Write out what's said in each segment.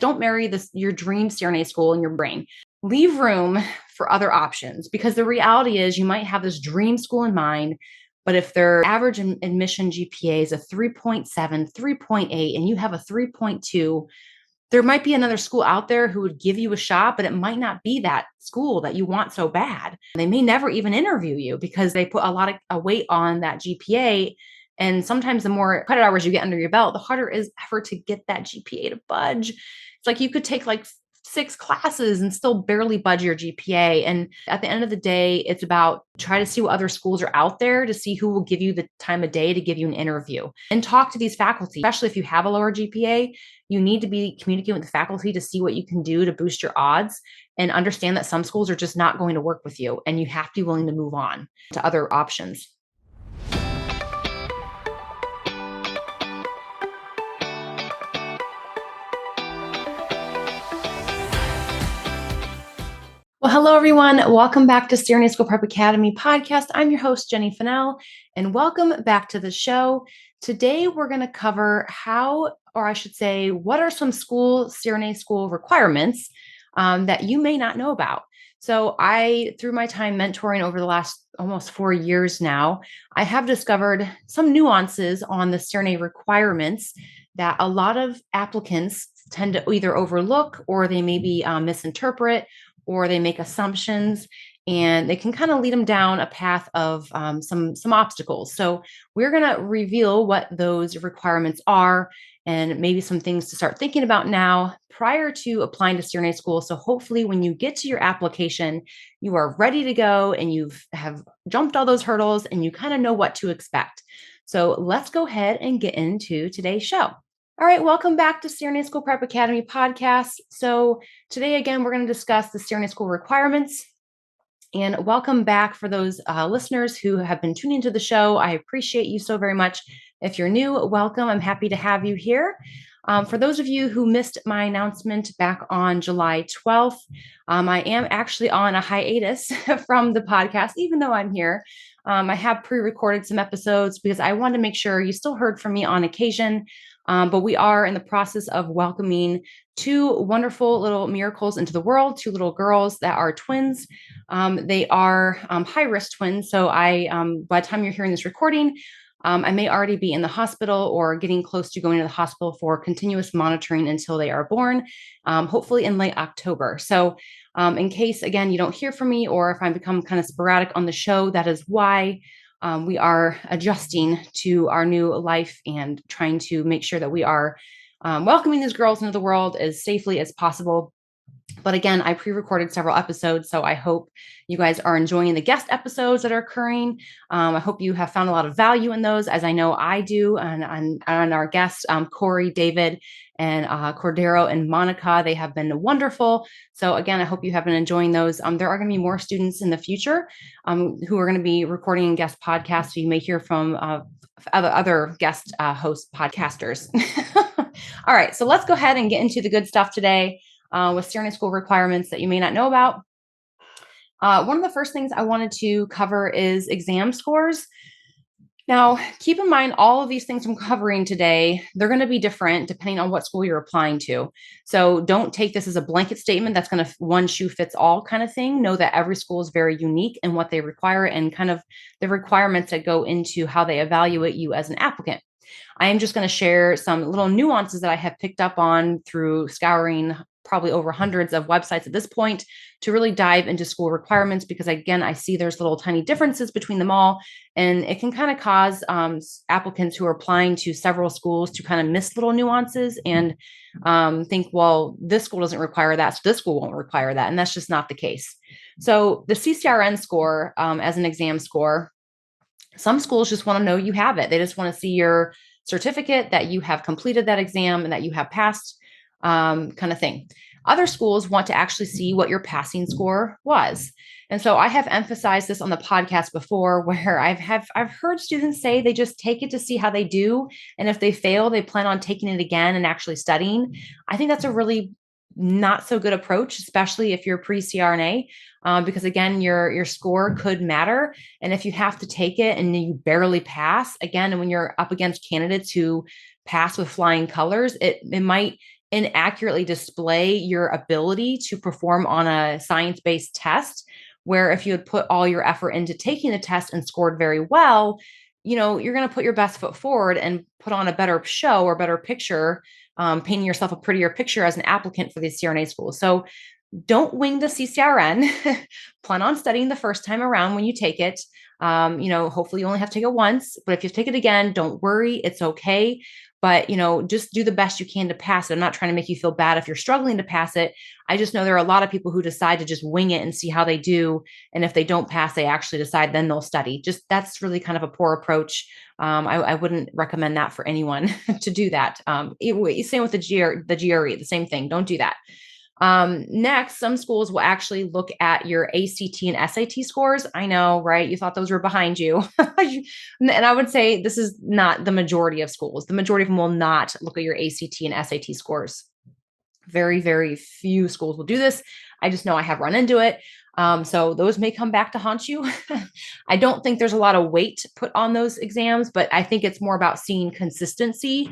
Don't marry your dream CRNA school in your brain. Leave room for other options, because the reality is you might have this dream school in mind, but if their average admission GPA is a 3.7, 3.8, and you have a 3.2, there might be another school out there who would give you a shot, but it might not be that school that you want so bad. They may never even interview you because they put a lot of weight on that GPA. And sometimes the more credit hours you get under your belt, the harder it is ever to get that GPA to budge. It's like you could take like 6 classes and still barely budge your GPA. And at the end of the day, it's about try to see what other schools are out there to see who will give you the time of day to give you an interview, and talk to these faculty, especially if you have a lower GPA. You need to be communicating with the faculty to see what you can do to boost your odds, and understand that some schools are just not going to work with you, and you have to be willing to move on to other options. Well, hello, everyone. Welcome back to CRNA School Prep Academy podcast. I'm your host, Jenny Finnell, and welcome back to the show. Today, we're going to cover what are some CRNA school requirements that you may not know about. So through my time mentoring over the last almost 4 years now, I have discovered some nuances on the CRNA requirements that a lot of applicants tend to either overlook, or they maybe misinterpret, or they make assumptions, and they can kind of lead them down a path of some obstacles. So we're going to reveal what those requirements are, and maybe some things to start thinking about now prior to applying to CRNA school. So hopefully when you get to your application, you are ready to go and have jumped all those hurdles and you kind of know what to expect. So let's go ahead and get into today's show. All right, welcome back to CRNA School Prep Academy podcast. So today, again, we're going to discuss the CRNA school requirements. And welcome back for those listeners who have been tuning into the show. I appreciate you so very much. If you're new, welcome. I'm happy to have you here. For those of you who missed my announcement back on July 12th, I am actually on a hiatus from the podcast, even though I'm here. I have pre-recorded some episodes because I wanted to make sure you still heard from me on occasion. But we are in the process of welcoming 2 wonderful little miracles into the world, 2 little girls that are twins. They are high-risk twins. So by the time you're hearing this recording, I may already be in the hospital or getting close to going to the hospital for continuous monitoring until they are born, hopefully in late October. So in case, again, you don't hear from me, or if I become kind of sporadic on the show, that is why. We are adjusting to our new life and trying to make sure that we are welcoming these girls into the world as safely as possible. But again, I pre-recorded several episodes, so I hope you guys are enjoying the guest episodes that are occurring. I hope you have found a lot of value in those, as I know I do. And our guests, Corey, David, and Cordero and Monica, they have been wonderful. So again, I hope you have been enjoying those. There are going to be more students in the future who are going to be recording guest podcasts. So you may hear from other guest host podcasters. All right, so let's go ahead and get into the good stuff today. With CRNA school requirements that you may not know about. One of the first things I wanted to cover is exam scores. Now, keep in mind, all of these things I'm covering today, they're going to be different depending on what school you're applying to. So don't take this as a blanket statement that's going to one shoe fits all kind of thing. Know that every school is very unique in what they require and kind of the requirements that go into how they evaluate you as an applicant. I am just going to share some little nuances that I have picked up on through scouring probably over hundreds of websites at this point to really dive into school requirements, because again, I see there's little tiny differences between them all, and it can kind of cause applicants who are applying to several schools to kind of miss little nuances and think, well, this school doesn't require that, so this school won't require that, and that's just not the case. So the CCRN score as an exam score, some schools just want to know you have it. They just want to see your certificate that you have completed that exam and that you have passed, kind of thing. Other schools want to actually see what your passing score was. And so I have emphasized this on the podcast before, where I've heard students say they just take it to see how they do. And if they fail, they plan on taking it again and actually studying. I think that's a really not so good approach, especially if you're pre-CRNA, because again, your score could matter. And if you have to take it and you barely pass, again, and when you're up against candidates who pass with flying colors, it might inaccurately display your ability to perform on a science-based test, where if you had put all your effort into taking the test and scored very well, you're going to put your best foot forward and put on a better show or better picture, painting yourself a prettier picture as an applicant for these CRNA schools. So don't wing the CCRN. Plan on studying the first time around when you take it. Hopefully you only have to take it once, but if you take it again, don't worry. It's okay. But, just do the best you can to pass it. I'm not trying to make you feel bad if you're struggling to pass it. I just know there are a lot of people who decide to just wing it and see how they do. And if they don't pass, they actually decide then they'll study. Just that's really kind of a poor approach. I wouldn't recommend that for anyone to do that. Same with the GRE, the same thing. Don't do that. Next, some schools will actually look at your ACT and SAT scores. I know, right? You thought those were behind you. And I would say this is not the majority of schools. The majority of them will not look at your ACT and SAT scores. Very, very few schools will do this. I just know I have run into it. So those may come back to haunt you. I don't think there's a lot of weight put on those exams, but I think it's more about seeing consistency.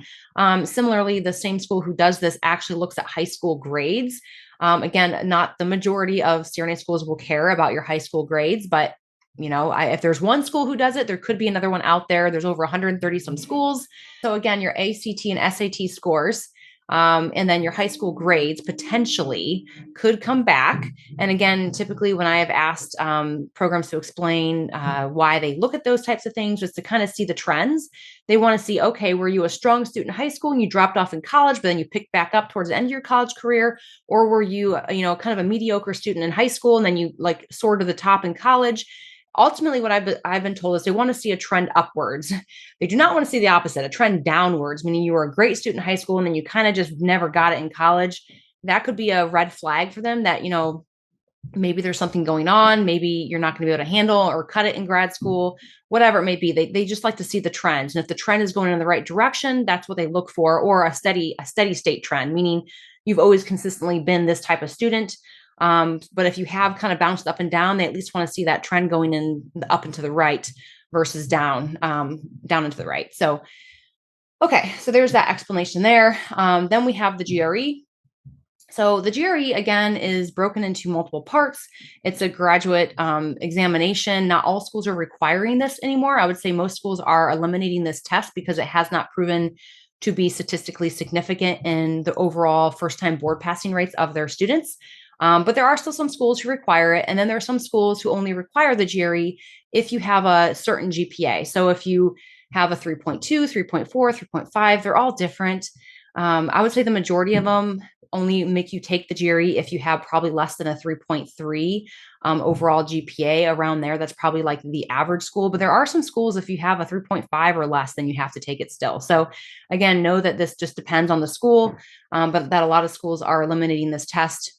Similarly, the same school who does this actually looks at high school grades. Again, not the majority of CRNA schools will care about your high school grades, but if there's one school who does it, there could be another one out there. There's over 130 some schools. So again, your ACT and SAT scores, and then your high school grades potentially could come back. And again, typically when I have asked programs to explain why they look at those types of things, just to kind of see the trends, they want to see, okay, were you a strong student in high school and you dropped off in college, but then you picked back up towards the end of your college career? Or were you, kind of a mediocre student in high school and then you like soared to the top in college? Ultimately, what I've been told is they want to see a trend upwards. They do not want to see the opposite, a trend downwards, meaning you were a great student in high school and then you kind of just never got it in college. That could be a red flag for them that, maybe there's something going on. Maybe you're not going to be able to handle or cut it in grad school, whatever it may be. They just like to see the trends. And if the trend is going in the right direction, that's what they look for, or a steady state trend, meaning you've always consistently been this type of student. But if you have kind of bounced up and down, they at least want to see that trend going in up and to the right versus down into the right. So, okay. So there's that explanation there. Then we have the GRE. So the GRE, again, is broken into multiple parts. It's a graduate examination. Not all schools are requiring this anymore. I would say most schools are eliminating this test because it has not proven to be statistically significant in the overall first-time board passing rates of their students. But there are still some schools who require it. And then there are some schools who only require the GRE if you have a certain GPA. So if you have a 3.2, 3.4, 3.5, they're all different. I would say the majority of them only make you take the GRE if you have probably less than a 3.3 overall GPA around there. That's probably like the average school. But there are some schools, if you have a 3.5 or less, then you have to take it still. So again, know that this just depends on the school, but that a lot of schools are eliminating this test.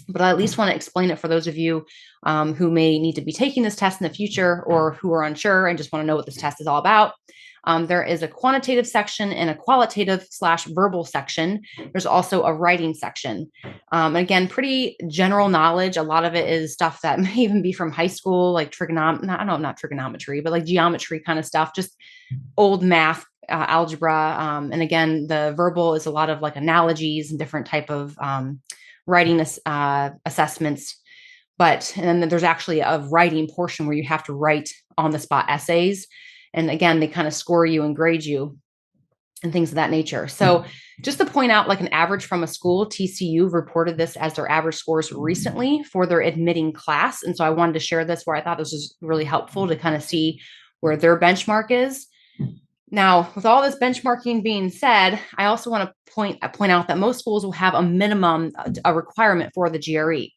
But I at least want to explain it for those of you who may need to be taking this test in the future or who are unsure and just want to know what this test is all about. There is a quantitative section and a qualitative/verbal section. There's also a writing section. And again, pretty general knowledge. A lot of it is stuff that may even be from high school, like not trigonometry, but like geometry kind of stuff, just old math, algebra. And again, the verbal is a lot of like analogies and different type of writing assessments. And then there's actually a writing portion where you have to write on the spot essays. And again, they kind of score you and grade you and things of that nature. So just to point out, like an average from a school, TCU reported this as their average scores recently for their admitting class. And so I wanted to share this where I thought this was really helpful to kind of see where their benchmark is. Now, with all this benchmarking being said, I also want to point out that most schools will have a minimum, a requirement for the GRE.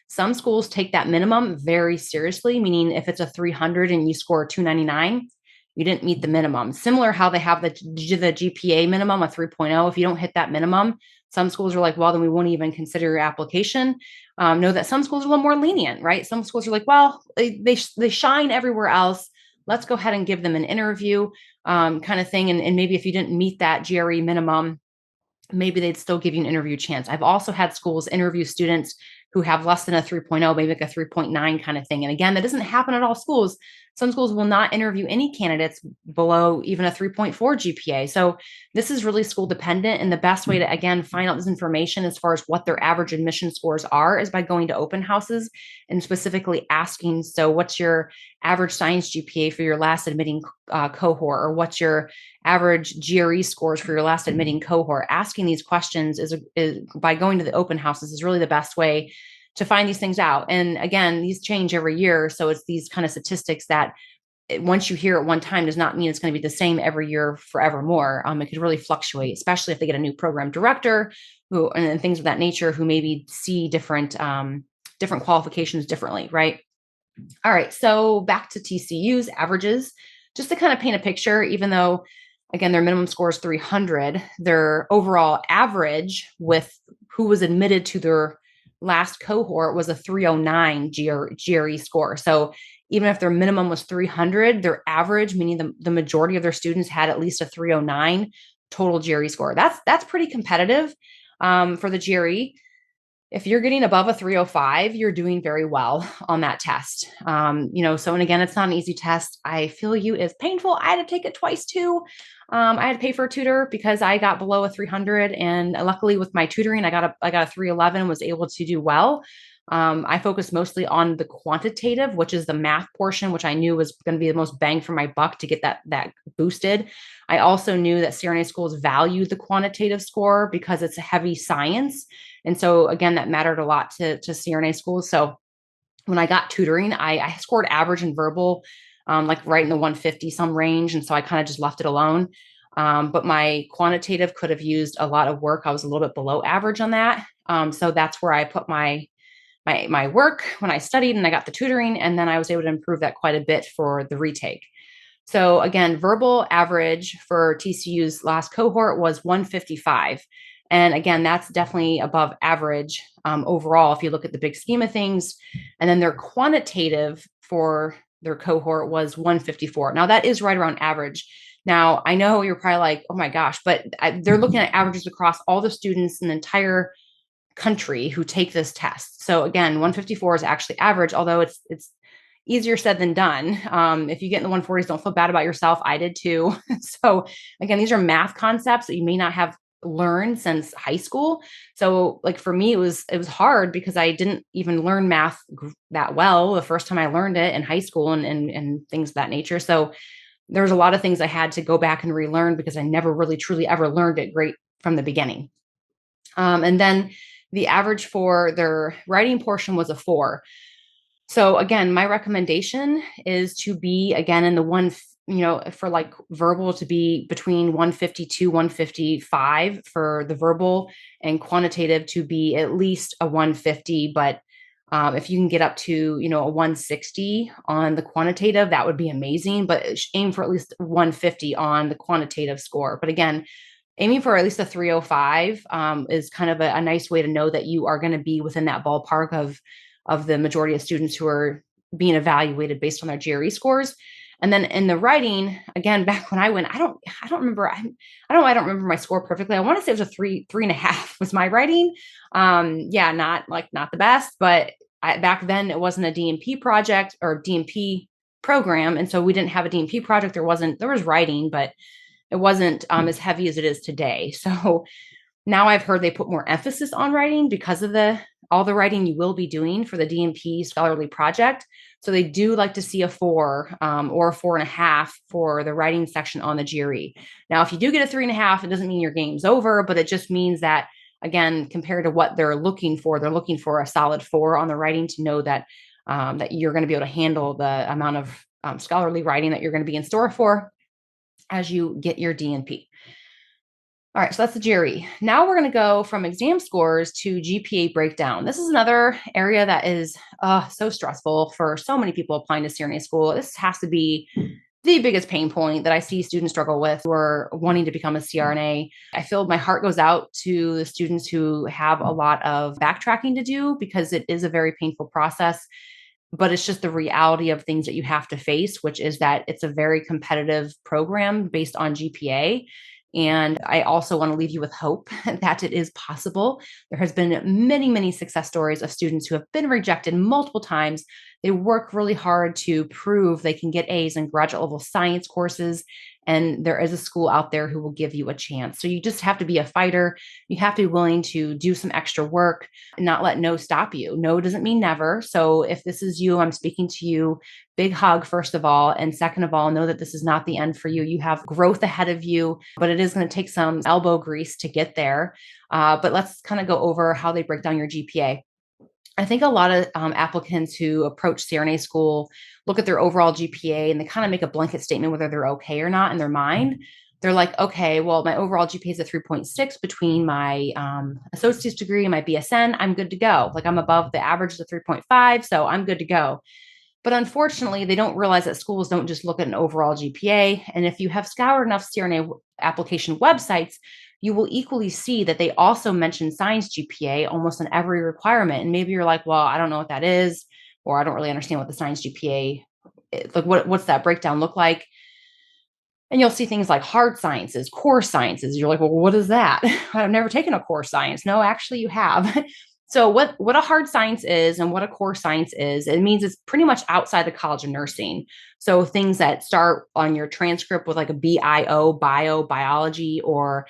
Some schools take that minimum very seriously, meaning if it's a 300 and you score 299, you didn't meet the minimum. Similar how they have the GPA minimum, a 3.0. If you don't hit that minimum, some schools are like, well, then we won't even consider your application. Know that some schools are a little more lenient, right? Some schools are like, well, they shine everywhere else. Let's go ahead and give them an interview kind of thing. And maybe if you didn't meet that GRE minimum, maybe they'd still give you an interview chance. I've also had schools interview students who have less than a 3.0, maybe like a 3.9 kind of thing. And again, that doesn't happen at all schools. Some schools will not interview any candidates below even a 3.4 GPA. So this is really school dependent. And the best way to, again, find out this information as far as what their average admission scores are is by going to open houses and specifically asking, so what's your average science GPA for your last admitting cohort, or what's your average GRE scores for your last admitting cohort? Asking these questions is by going to the open houses is really the best way to find these things out. And again, these change every year. So it's these kind of statistics that once you hear it one time does not mean it's going to be the same every year forevermore. It could really fluctuate, especially if they get a new program director who and things of that nature who maybe see different qualifications differently, right? All right, so back to TCU's averages, just to kind of paint a picture, even though, again, their minimum score is 300, their overall average with who was admitted to their last cohort was a 309 GRE score. So even if their minimum was 300, their average, meaning the majority of their students had at least a 309 total GRE score. That's pretty competitive for the GRE. If you're getting above a 305, you're doing very well on that test. So, and again, it's not an easy test. I feel you is painful. I had to take it twice too. I had to pay for a tutor because I got below a 300, and luckily with my tutoring, I got a 311, was able to do well. I focused mostly on the quantitative, which is the math portion, which I knew was going to be the most bang for my buck to get that boosted. I also knew that CRNA schools value the quantitative score because it's a heavy science. And so again, that mattered a lot to CRNA schools. So when I got tutoring, I scored average in verbal, like right in the 150 some range. And so I kind of just left it alone. But my quantitative could have used a lot of work. I was a little bit below average on that. So that's where I put my work when I studied and I got the tutoring. And then I was able to improve that quite a bit for the retake. So again, verbal average for TCU's last cohort was 155. And again, that's definitely above average overall if you look at the big scheme of things. And then their quantitative for their cohort was 154. Now that is right around average. Now I know you're probably like, oh my gosh, but they're looking at averages across all the students in the entire country who take this test. So again, 154 is actually average, although it's easier said than done. If you get in the 140s, don't feel bad about yourself. I did too. So again, these are math concepts that you may not have learned since high school. So like for me, it was hard because I didn't even learn math that well the first time I learned it in high school and things of that nature. So there was a lot of things I had to go back and relearn because I never really truly ever learned it great from the beginning. And then the average for their writing portion was a 4. So again, my recommendation is to be again in the one, for like verbal to be between 152, 155 for the verbal, and quantitative to be at least a 150. But if you can get up to, a 160 on the quantitative, that would be amazing. But aim for at least 150 on the quantitative score. But again, aiming for at least a 305 is kind of a nice way to know that you are going to be within that ballpark of the majority of students who are being evaluated based on their GRE scores. And then in the writing, again, back when I went, I don't remember. I don't remember my score perfectly. I want to say it was a 3.5 was my writing. Not the best, but back then it wasn't a DMP project or DMP program. And so we didn't have a DMP project. There was writing, but it wasn't as heavy as it is today. So now I've heard they put more emphasis on writing because of all the writing you will be doing for the DMP scholarly project. So they do like to see a 4 or a 4.5 for the writing section on the GRE. Now, if you do get a 3.5, it doesn't mean your game's over, but it just means that, again, compared to what they're looking for a solid 4 on the writing to know that that you're going to be able to handle the amount of scholarly writing that you're going to be in store for as you get your DNP. All right, so that's the GRE. Now we're going to go from exam scores to GPA breakdown. This is another area that is so stressful for so many people applying to CRNA school. This has to be the biggest pain point that I see students struggle with who are wanting to become a CRNA. I feel my heart goes out to the students who have a lot of backtracking to do because it is a very painful process. But it's just the reality of things that you have to face, which is that it's a very competitive program based on GPA. And I also want to leave you with hope that it is possible. There has been many, many success stories of students who have been rejected multiple times they work really hard to prove they can get A's in graduate level science courses. And there is a school out there who will give you a chance. So you just have to be a fighter. You have to be willing to do some extra work and not let no stop you. No doesn't mean never. So if this is you, I'm speaking to you. Big hug, first of all. And second of all, know that this is not the end for you. You have growth ahead of you, but it is going to take some elbow grease to get there. But let's kind of go over how they break down your GPA. I think a lot of applicants who approach CRNA school look at their overall GPA and they kind of make a blanket statement whether they're okay or not in their mind. They're like, okay, well, my overall GPA is a 3.6 between my associate's degree and my BSN. I'm good to go. Like I'm above the average of 3.5, so I'm good to go. But unfortunately, they don't realize that schools don't just look at an overall GPA. And if you have scoured enough CRNA application websites, you will equally see that they also mention science GPA almost in every requirement. And maybe you're like, well, I don't know what that is, or I don't really understand what the science GPA is. Like what's that breakdown look like? And you'll see things like hard sciences, core sciences. You're like, well, what is that? I've never taken a core science. No, actually, you have. So what a hard science is and what a core science is, it means it's pretty much outside the College of Nursing. So things that start on your transcript with like a bio, biology, or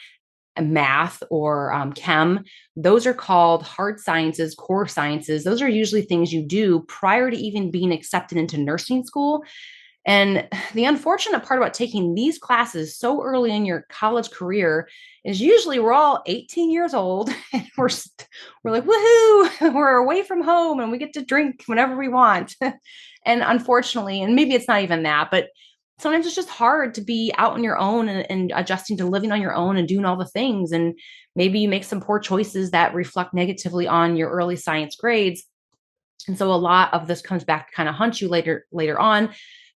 a math or chem, those are called hard sciences, core sciences. Those are usually things you do prior to even being accepted into nursing school. And the unfortunate part about taking these classes so early in your college career is usually we're all 18 years old and we're like, woohoo, we're away from home and we get to drink whenever we want. And unfortunately, and maybe it's not even that, but sometimes it's just hard to be out on your own and adjusting to living on your own and doing all the things. And maybe you make some poor choices that reflect negatively on your early science grades. And so a lot of this comes back to kind of haunt you later on,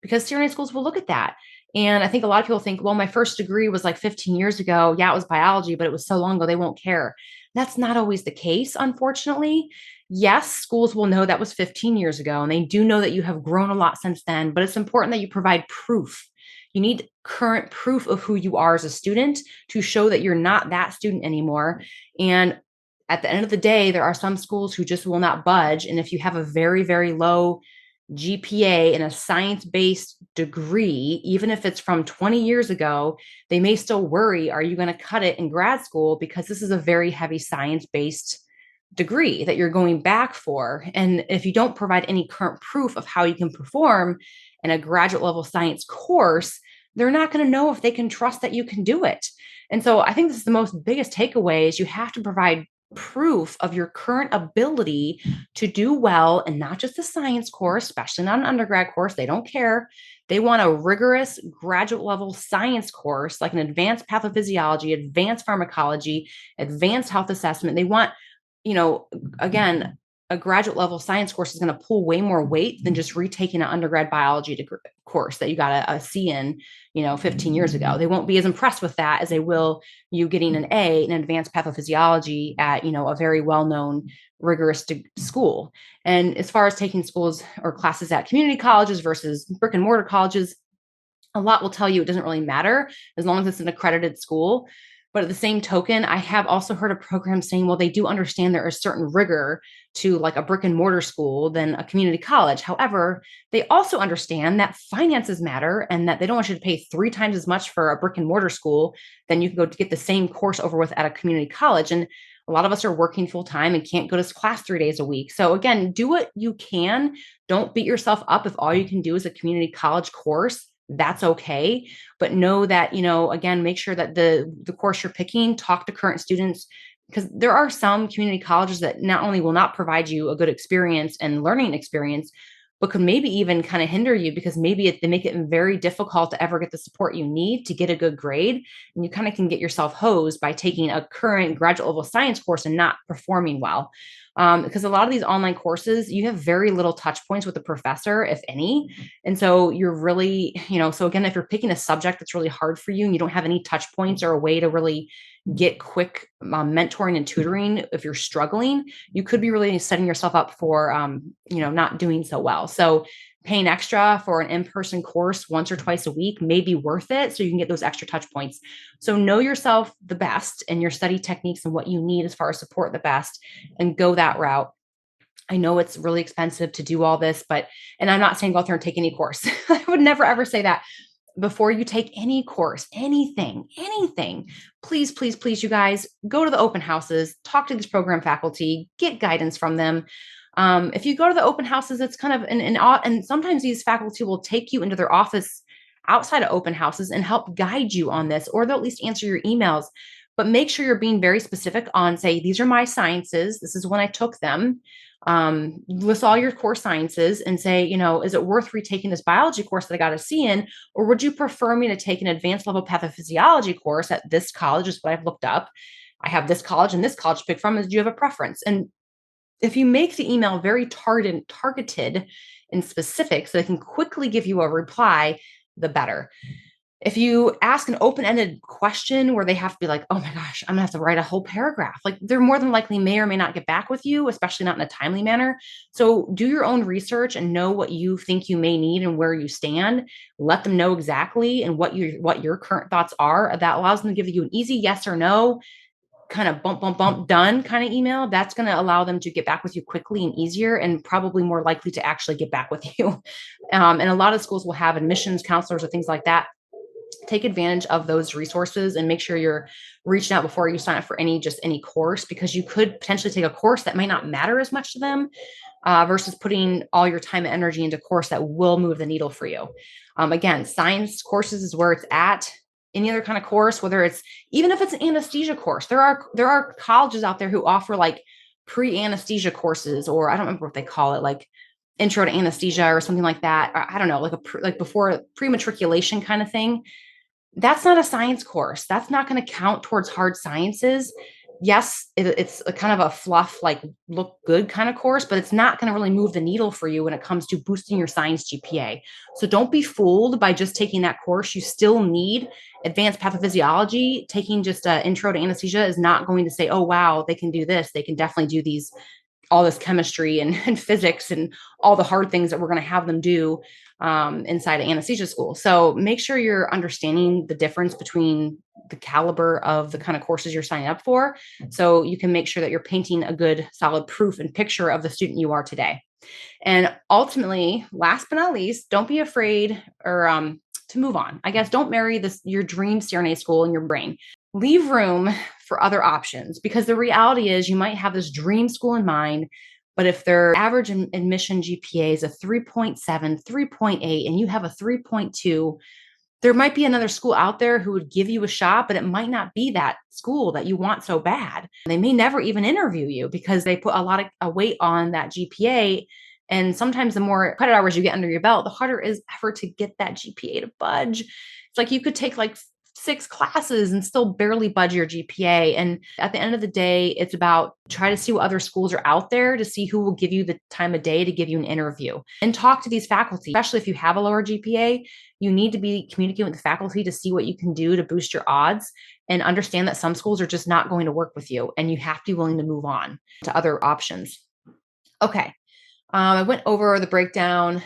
because CRNA schools will look at that. And I think a lot of people think, well, my first degree was like 15 years ago. Yeah, it was biology, but it was so long ago, they won't care. That's not always the case, unfortunately. Yes, schools will know that was 15 years ago, and they do know that you have grown a lot since then, but it's important that you provide proof. You need current proof of who you are as a student to show that you're not that student anymore. And at the end of the day, there are some schools who just will not budge. And if you have a very, very low GPA in a science-based degree, even if it's from 20 years ago, they may still worry, are you going to cut it in grad school? Because this is a very heavy science-based degree that you're going back for. And if you don't provide any current proof of how you can perform in a graduate level science course, they're not going to know if they can trust that you can do it. And so I think this is the most biggest takeaway is you have to provide proof of your current ability to do well, and not just a science course, especially not an undergrad course. They don't care. They want a rigorous graduate level science course, like an advanced pathophysiology, advanced pharmacology, advanced health assessment. They want, again, a graduate level science course is going to pull way more weight than just retaking an undergrad biology course that you got a C in, 15 years ago. They won't be as impressed with that as they will you getting an A in advanced pathophysiology at, a very well-known rigorous school. And as far as taking schools or classes at community colleges versus brick and mortar colleges, a lot will tell you it doesn't really matter as long as it's an accredited school. But at the same token, I have also heard of programs saying, well, they do understand there is certain rigor to like a brick and mortar school than a community college. However, they also understand that finances matter and that they don't want you to pay 3 times as much for a brick and mortar school than you can go to get the same course over with at a community college. And a lot of us are working full time and can't go to class 3 days a week. So again, do what you can. Don't beat yourself up if all you can do is a community college course. That's okay. But know that, again, make sure that the course you're picking, talk to current students, because there are some community colleges that not only will not provide you a good experience and learning experience, but could maybe even kind of hinder you because maybe they make it very difficult to ever get the support you need to get a good grade. And you kind of can get yourself hosed by taking a current graduate level science course and not performing well. Because a lot of these online courses, you have very little touch points with the professor, if any. And so you're really, so again, if you're picking a subject that's really hard for you and you don't have any touch points or a way to really get quick mentoring and tutoring, if you're struggling, you could be really setting yourself up for, not doing so well. So paying extra for an in-person course once or twice a week may be worth it so you can get those extra touch points. So know yourself the best and your study techniques and what you need as far as support the best and go that route. I know it's really expensive to do all this, and I'm not saying go out there and take any course. I would never ever say that. Before you take any course, anything, please, please, please, you guys go to the open houses, talk to these program faculty, get guidance from them. If you go to the open houses, it's kind of, and sometimes these faculty will take you into their office outside of open houses and help guide you on this, or they'll at least answer your emails. But make sure you're being very specific on, say, these are my sciences. This is when I took them. List all your core sciences and say, is it worth retaking this biology course that I got a C in? Or would you prefer me to take an advanced level pathophysiology course at this college, is what I've looked up. I have this college and this college to pick from. Do you have a preference? And if you make the email very targeted and specific so they can quickly give you a reply, the better. If you ask an open-ended question where they have to be like, oh my gosh, I'm gonna have to write a whole paragraph, like they're more than likely may or may not get back with you, especially not in a timely manner. So do your own research and know what you think you may need and where you stand. Let them know exactly and what your current thoughts are. That allows them to give you an easy yes or no, kind of bump, done kind of email. That's going to allow them to get back with you quickly and easier, and probably more likely to actually get back with you. And a lot of schools will have admissions counselors or things like that. Take advantage of those resources and make sure you're reaching out before you sign up for any course, because you could potentially take a course that might not matter as much to them versus putting all your time and energy into a course that will move the needle for you. Again, science courses is where it's at. Any other kind of course, whether it's, even if it's an anesthesia course, there are colleges out there who offer like pre-anesthesia courses, or I don't remember what they call it, like intro to anesthesia or something like that. I don't know, like before pre-matriculation kind of thing. That's not a science course. That's not going to count towards hard sciences. Yes, it's a kind of a fluff, like look good kind of course, but it's not going to really move the needle for you when it comes to boosting your science GPA. So don't be fooled by just taking that course. You still need advanced pathophysiology. Taking just an intro to anesthesia is not going to say, oh, wow, they can do this. They can definitely do all this chemistry and physics and all the hard things that we're going to have them do inside of anesthesia school. So make sure you're understanding the difference between the caliber of the kind of courses you're signing up for, so you can make sure that you're painting a good, solid proof and picture of the student you are today. And ultimately, last but not least, don't be afraid or to move on. I guess don't marry your dream CRNA school in your brain. Leave room for other options, because the reality is you might have this dream school in mind, but if their average admission GPA is a 3.7, 3.8, and you have a 3.2, there might be another school out there who would give you a shot, but it might not be that school that you want so bad. They may never even interview you because they put a lot of weight on that GPA. And sometimes the more credit hours you get under your belt, the harder it is ever to get that GPA to budge. It's like you could take like 6 classes and still barely budge your GPA. And at the end of the day, it's about try to see what other schools are out there to see who will give you the time of day to give you an interview, and talk to these faculty. Especially if you have a lower GPA, you need to be communicating with the faculty to see what you can do to boost your odds, and understand that some schools are just not going to work with you, and you have to be willing to move on to other options. Okay. I went over the breakdown.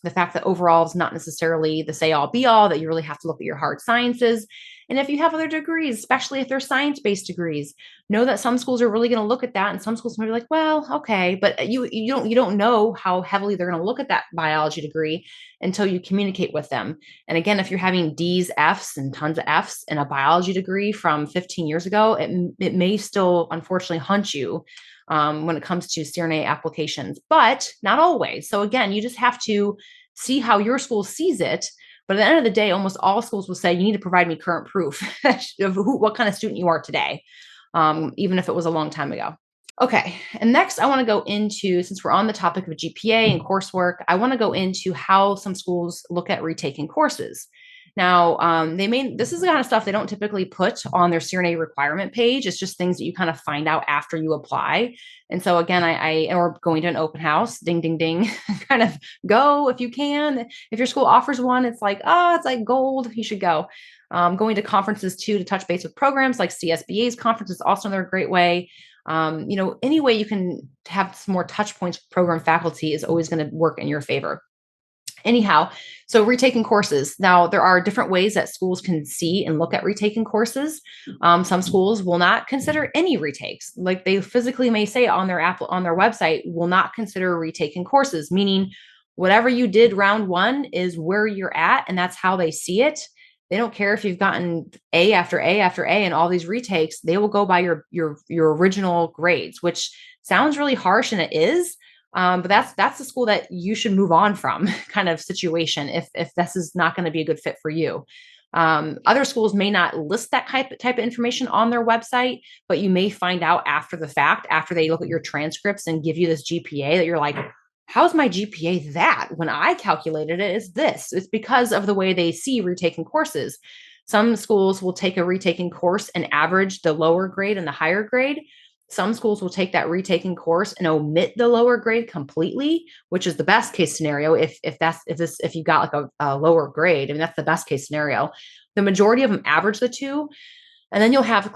The fact that overall is not necessarily the say all be all, that you really have to look at your hard sciences. And if you have other degrees, especially if they're science-based degrees, know that some schools are really going to look at that, and some schools might be like, well, okay, but you don't know how heavily they're going to look at that biology degree until you communicate with them. And again, if you're having D's, F's, and tons of F's in a biology degree from 15 years ago, it may still unfortunately haunt you when it comes to CRNA applications, but not always. So again, you just have to see how your school sees it. But at the end of the day, almost all schools will say you need to provide me current proof of what kind of student you are today, even if it was a long time ago. Okay, and next I want to go into, since we're on the topic of GPA and coursework, I want to go into how some schools look at retaking courses. Now, this is the kind of stuff they don't typically put on their CRNA requirement page. It's just things that you kind of find out after you apply. And so again, or going to an open house, ding, ding, ding, kind of go if you can. If your school offers one, it's like, it's like gold, you should go. Going to conferences too, to touch base with programs like CSBA's conference is also another great way. Any way you can have some more touch points with program faculty is always going to work in your favor. Anyhow, so retaking courses. Now, there are different ways that schools can see and look at retaking courses. Some schools will not consider any retakes. Like they physically may say on their app on their website, will not consider retaking courses, meaning whatever you did round one is where you're at, and that's how they see it. They don't care if you've gotten A after A after A and all these retakes. They will go by your original grades, which sounds really harsh, and it is, but that's the school that you should move on from kind of situation if this is not going to be a good fit for you. Other schools may not list that type of information on their website, but you may find out after the fact, after they look at your transcripts and give you this GPA that you're like, how's my GPA that? When I calculated it, is this? It's because of the way they see retaking courses. Some schools will take a retaking course and average the lower grade and the higher grade. Some schools will take that retaking course and omit the lower grade completely, which is the best case scenario. If you got like a lower grade, I mean that's the best case scenario. The majority of them average the two, and then you'll have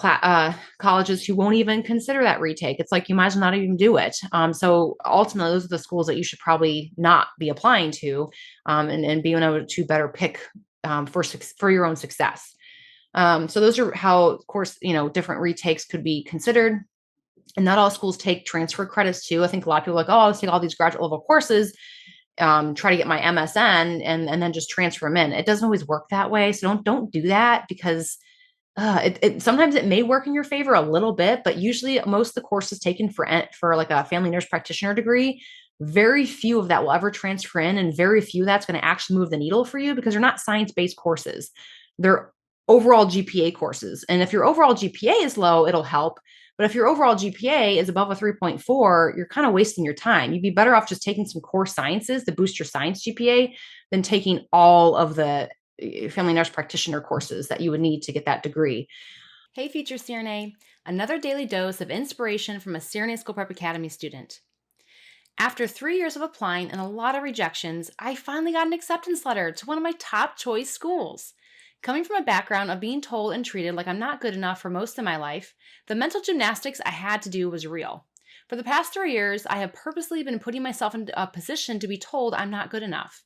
colleges who won't even consider that retake. It's like you might as well not even do it. So ultimately, those are the schools that you should probably not be applying to, and being able to better pick for your own success. So those are how, of course, different retakes could be considered. And not all schools take transfer credits too. I think a lot of people are like, oh, let's take all these graduate level courses, try to get my MSN and then just transfer them in. It doesn't always work that way. So don't do that, because sometimes it may work in your favor a little bit, but usually most of the courses taken for like a family nurse practitioner degree, very few of that will ever transfer in, and very few that's going to actually move the needle for you, because they're not science-based courses. They're overall GPA courses. And if your overall GPA is low, it'll help. But if your overall GPA is above a 3.4, you're kind of wasting your time. You'd be better off just taking some core sciences to boost your science GPA than taking all of the family nurse practitioner courses that you would need to get that degree. Hey, future CRNA, another daily dose of inspiration from a CRNA School Prep Academy student. After 3 years of applying and a lot of rejections, I finally got an acceptance letter to one of my top choice schools. Coming from a background of being told and treated like I'm not good enough for most of my life, the mental gymnastics I had to do was real. For the past 3 years, I have purposely been putting myself in a position to be told I'm not good enough.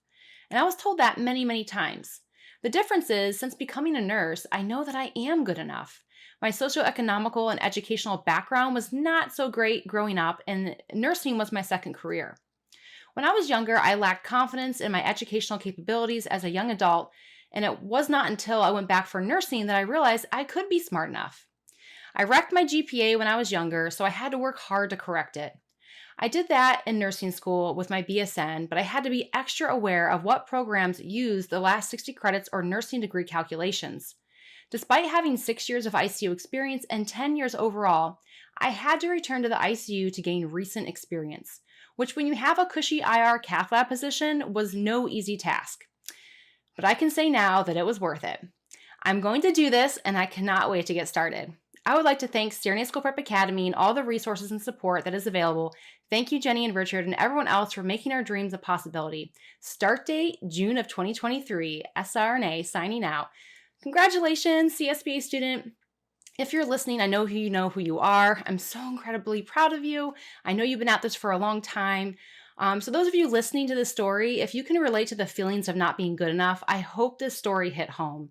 And I was told that many, many times. The difference is, since becoming a nurse, I know that I am good enough. My socioeconomical and educational background was not so great growing up, and nursing was my second career. When I was younger, I lacked confidence in my educational capabilities as a young adult, and it was not until I went back for nursing that I realized I could be smart enough. I wrecked my GPA when I was younger, so I had to work hard to correct it. I did that in nursing school with my BSN, but I had to be extra aware of what programs use the last 60 credits or nursing degree calculations. Despite having 6 years of ICU experience and 10 years overall, I had to return to the ICU to gain recent experience, which when you have a cushy IR cath lab position was no easy task. But I can say now that it was worth it. I'm going to do this, and I cannot wait to get started. I would like to thank CRNA School Prep Academy and all the resources and support that is available. Thank you, Jenny and Richard, and everyone else for making our dreams a possibility. Start date, June of 2023, CRNA signing out. Congratulations, CSPA student. If you're listening, I know who you are. I'm so incredibly proud of you. I know you've been at this for a long time. So those of you listening to this story, if you can relate to the feelings of not being good enough, I hope this story hit home.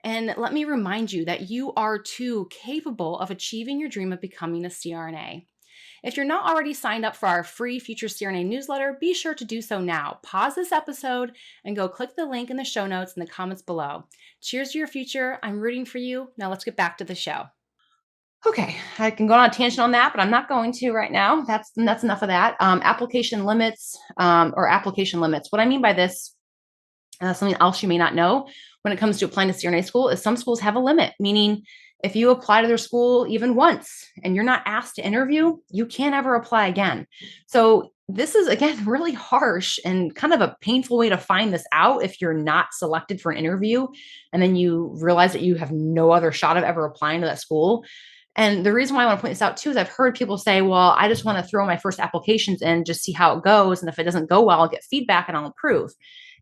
And let me remind you that you are too capable of achieving your dream of becoming a CRNA. If you're not already signed up for our free Future CRNA newsletter, be sure to do so now. Pause this episode and go click the link in the show notes in the comments below. Cheers to your future. I'm rooting for you. Now let's get back to the show. Okay, I can go on a tangent on that, but I'm not going to right now. That's enough of that. Application limits or application limits. What I mean by this, something else you may not know when it comes to applying to CRNA school, is some schools have a limit, meaning if you apply to their school even once and you're not asked to interview, you can't ever apply again. So this is, again, really harsh and kind of a painful way to find this out if you're not selected for an interview and then you realize that you have no other shot of ever applying to that school. And the reason why I want to point this out too is I've heard people say, well, I just want to throw my first applications in, just see how it goes. And if it doesn't go well, I'll get feedback and I'll improve.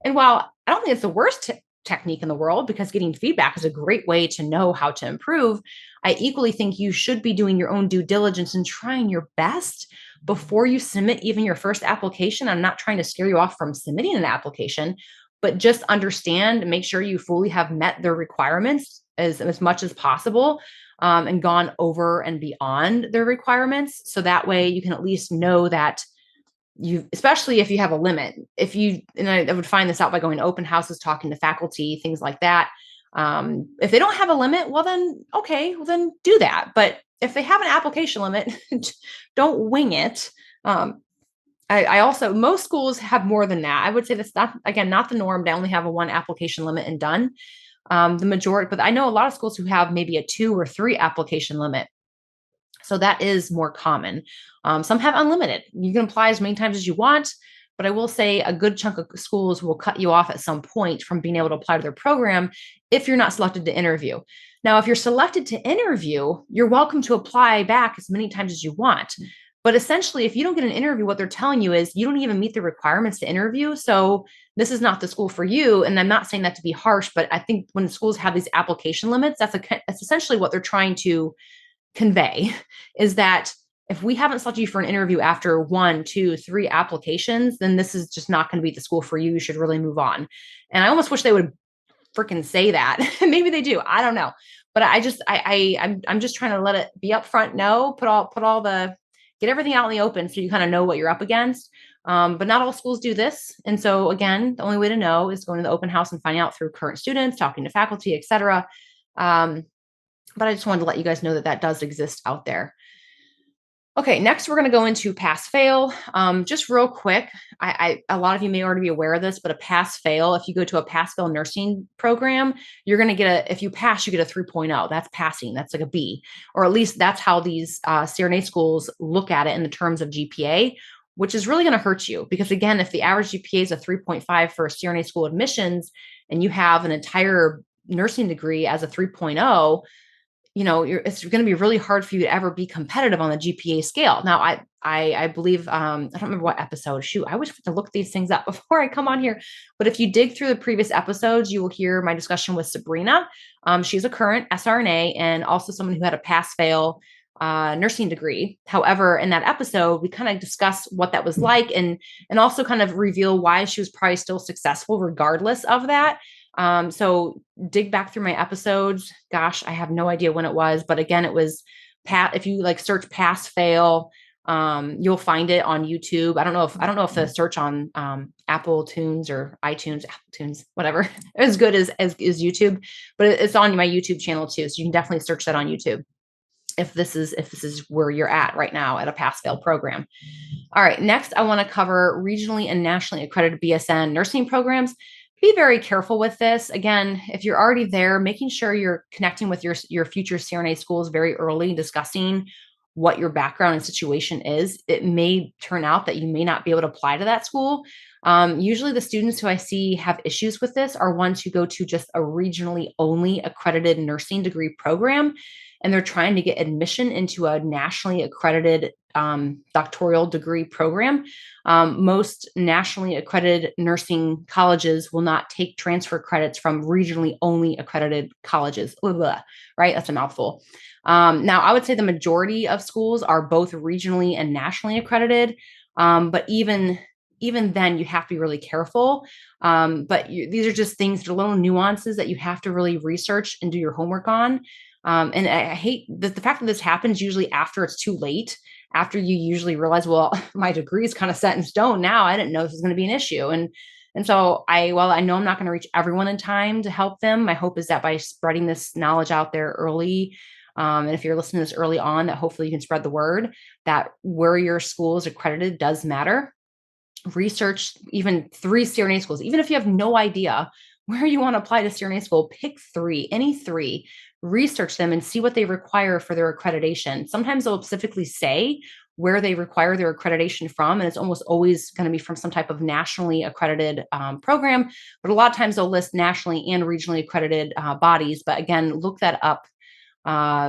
And while I don't think it's the worst technique in the world, because getting feedback is a great way to know how to improve. I equally think you should be doing your own due diligence and trying your best before you submit even your first application. I'm not trying to scare you off from submitting an application, but just understand and make sure you fully have met their requirements as much as possible, and gone over and beyond their requirements. So that way you can at least know that you, especially if you have a limit, and I would find this out by going to open houses, talking to faculty, things like that. If they don't have a limit, well then, okay, well then do that. But if they have an application limit, don't wing it. I also, most schools have more than that. I would say that's not, again, not the norm. They only have a one application limit and done. The majority, but I know a lot of schools who have maybe a 2 or 3 application limit. So that is more common. Some have unlimited. You can apply as many times as you want, but I will say a good chunk of schools will cut you off at some point from being able to apply to their program if you're not selected to interview. Now, if you're selected to interview, you're welcome to apply back as many times as you want. But essentially, if you don't get an interview, what they're telling you is you don't even meet the requirements to interview. So this is not the school for you. And I'm not saying that to be harsh, but I think when schools have these application limits, that's essentially what they're trying to convey, is that if we haven't selected you for an interview after 1, 2, 3 applications, then this is just not going to be the school for you. You should really move on. And I almost wish they would freaking say that. Maybe they do. I don't know. But I'm just trying to let it be upfront. No, get everything out in the open so you kind of know what you're up against. But not all schools do this. And so again, the only way to know is going to the open house and finding out through current students, talking to faculty, et cetera. But I just wanted to let you guys know that that does exist out there. Okay, next we're going to go into PassFail. Just real quick, a lot of you may already be aware of this, but a PassFail, if you go to a PassFail nursing program, you're going to get if you pass, you get a 3.0. That's passing. That's like a B, or at least that's how these CRNA schools look at it in the terms of GPA, which is really going to hurt you. Because again, if the average GPA is a 3.5 for CRNA school admissions, and you have an entire nursing degree as a 3.0, it's going to be really hard for you to ever be competitive on the GPA scale. Now, I believe, I don't remember what episode. Shoot, I wish I could look these things up before I come on here. But if you dig through the previous episodes, you will hear my discussion with Sabrina. She's a current SRNA and also someone who had a pass-fail nursing degree. However, in that episode, we kind of discuss what that was like, and also kind of reveal why she was probably still successful regardless of that. So dig back through my episodes. Gosh, I have no idea when it was, but again, it was if you search PassFail, you'll find it on YouTube. I don't know if the search on Apple Tunes or iTunes, whatever, as good as YouTube, but it's on my YouTube channel too. So you can definitely search that on YouTube if this is where you're at right now at a PassFail program. All right, next I want to cover regionally and nationally accredited BSN nursing programs. Be very careful with this. Again, if you're already there, making sure you're connecting with your future CRNA schools very early, discussing what your background and situation is. It may turn out that you may not be able to apply to that school. Usually the students who I see have issues with this are ones who go to just a regionally only accredited nursing degree program, and they're trying to get admission into a nationally accredited doctoral degree program. Most nationally accredited nursing colleges will not take transfer credits from regionally only accredited colleges. Blah, blah, right? That's a mouthful. Now, I would say the majority of schools are both regionally and nationally accredited. But even then, you have to be really careful. But these are just things, they're little nuances that you have to really research and do your homework on. And I hate the fact that this happens usually after it's too late, after you usually realize, well, my degree is kind of set in stone now. I didn't know this was going to be an issue. And so while I know I'm not going to reach everyone in time to help them, my hope is that by spreading this knowledge out there early, and if you're listening to this early on, that hopefully you can spread the word that where your school is accredited does matter. Research even 3 CRNA schools, even if you have no idea where you want to apply to CRNA school, pick 3, any 3, research them and see what they require for their accreditation. Sometimes they'll specifically say where they require their accreditation from, and it's almost always going to be from some type of nationally accredited program. But a lot of times they'll list nationally and regionally accredited bodies. But again, look that up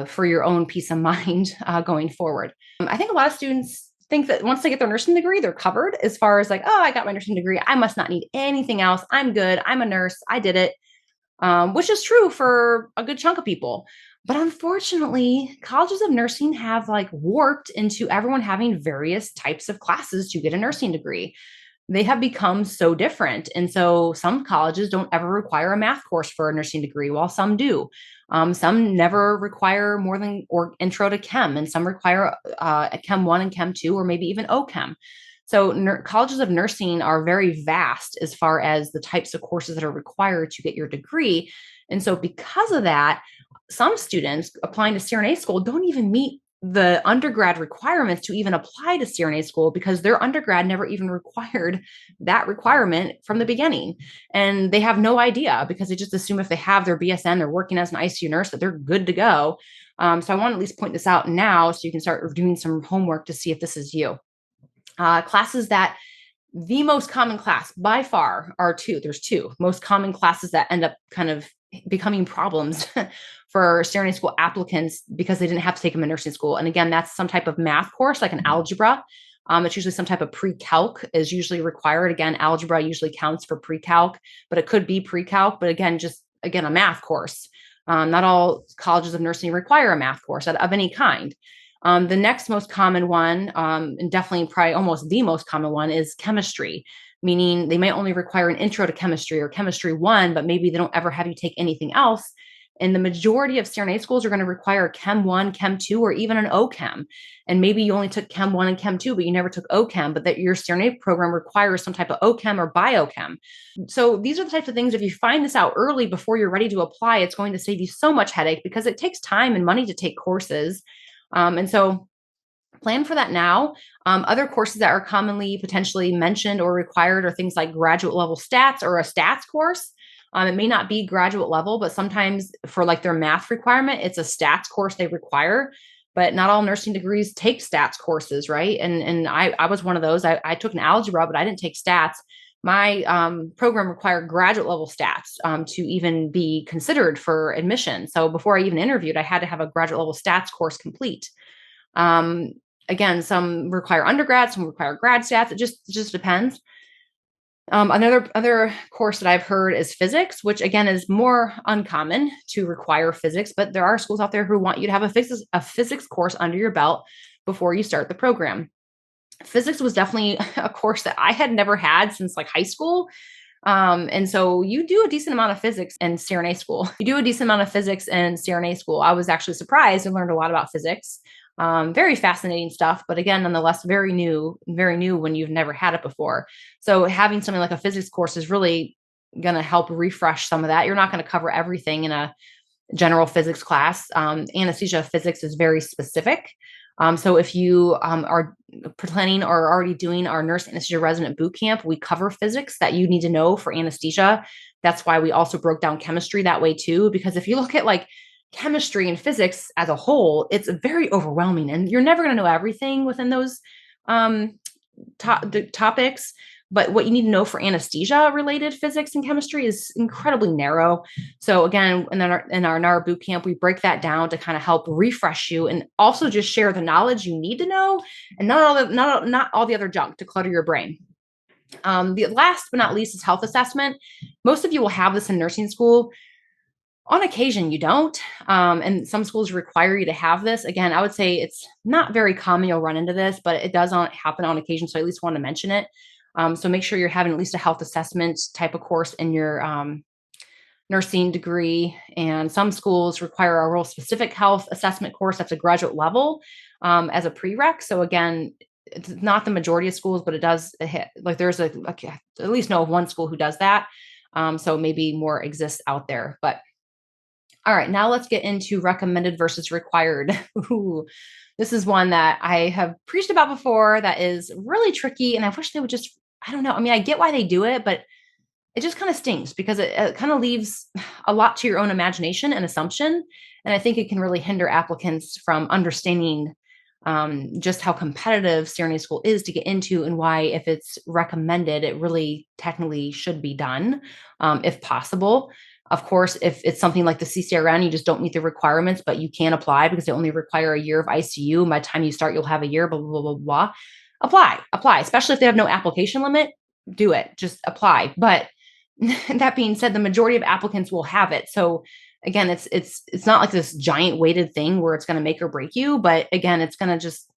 for your own peace of mind going forward. I think a lot of students think that once they get their nursing degree, they're covered as far as I got my nursing degree. I must not need anything else. I'm good. I'm a nurse. I did it. which is true for a good chunk of people. But unfortunately, colleges of nursing have like warped into everyone having various types of classes to get a nursing degree. They have become so different. And so some colleges don't ever require a math course for a nursing degree, while some do. Some never require more than or intro to chem, and some require a chem 1 and chem 2, or maybe even OChem. So colleges of nursing are very vast as far as the types of courses that are required to get your degree. And so because of that, some students applying to CRNA school don't even meet the undergrad requirements to even apply to CRNA school, because their undergrad never even required that requirement from the beginning. And they have no idea, because they just assume if they have their BSN, they're working as an ICU nurse, that they're good to go. So I want to at least point this out now so you can start doing some homework to see if this is you. Classes that the most common class by far are two. There's two most common classes that end up kind of becoming problems for CRNA school applicants because they didn't have to take them in nursing school. And again, that's some type of math course, like an algebra. It's usually some type of pre-calc is usually required. Again, algebra usually counts for pre-calc, but it could be pre-calc. But again, a math course. Not all colleges of nursing require a math course of any kind. The next most common one, and definitely probably almost the most common one, is chemistry, meaning they might only require an intro to chemistry or chemistry 1, but maybe they don't ever have you take anything else. And the majority of CRNA schools are going to require chem 1, chem 2, or even an OChem. And maybe you only took chem 1 and chem 2, but you never took OChem, but that your CRNA program requires some type of OChem or biochem. So these are the types of things, if you find this out early before you're ready to apply, it's going to save you so much headache, because it takes time and money to take courses. And so plan for that now. Other courses that are commonly potentially mentioned or required are things like graduate level stats or a stats course. It may not be graduate level, but sometimes for like their math requirement, it's a stats course they require. But not all nursing degrees take stats courses, right? And I was one of those. I took an algebra, but I didn't take stats. My program required graduate level stats to even be considered for admission. So before I even interviewed, I had to have a graduate level stats course complete. Again, some require undergrad, some require grad stats. It just depends. Another course that I've heard is physics, which again is more uncommon to require physics, but there are schools out there who want you to have a physics course under your belt before you start the program. Physics was definitely a course that I had never had since like high school. And so you do a decent amount of physics in CRNA school. You do a decent amount of physics in CRNA school. I was actually surprised and learned a lot about physics. Very fascinating stuff, but again, nonetheless, very new when you've never had it before. So having something like a physics course is really going to help refresh some of that. You're not going to cover everything in a general physics class. Anesthesia physics is very specific. So if you are planning or already doing our nurse anesthesia resident boot camp, we cover physics that you need to know for anesthesia. That's why we also broke down chemistry that way too, because if you look at like chemistry and physics as a whole, it's very overwhelming, and you're never going to know everything within those topics. But what you need to know for anesthesia related physics and chemistry is incredibly narrow. So again, in our boot camp, we break that down to kind of help refresh you, and also just share the knowledge you need to know, and not all the other junk to clutter your brain. The last but not least is health assessment. Most of you will have this in nursing school. On occasion, you don't. And some schools require you to have this. Again, I would say it's not very common you'll run into this, but it does happen on occasion. So I at least want to mention it. So make sure you're having at least a health assessment type of course in your nursing degree. And some schools require a real specific health assessment course that's a graduate level as a prereq. So again, it's not the majority of schools, but it does hit. Like there's at least know of one school who does that. So maybe more exists out there. But all right, now let's get into recommended versus required. Ooh, this is one that I have preached about before that is really tricky. And I wish they would just, I don't know. I mean, I get why they do it, but it just kind of stings because it kind of leaves a lot to your own imagination and assumption. And I think it can really hinder applicants from understanding just how competitive CRNA school is to get into, and why, if it's recommended, it really technically should be done if possible. Of course, if it's something like the CCRN, you just don't meet the requirements, but you can apply because they only require a year of ICU. By the time you start, you'll have a year, blah, blah, blah, blah. Apply, especially if they have no application limit, do it, just apply. But that being said, the majority of applicants will have it. So again, it's not like this giant weighted thing where it's going to make or break you, but again, it's going to just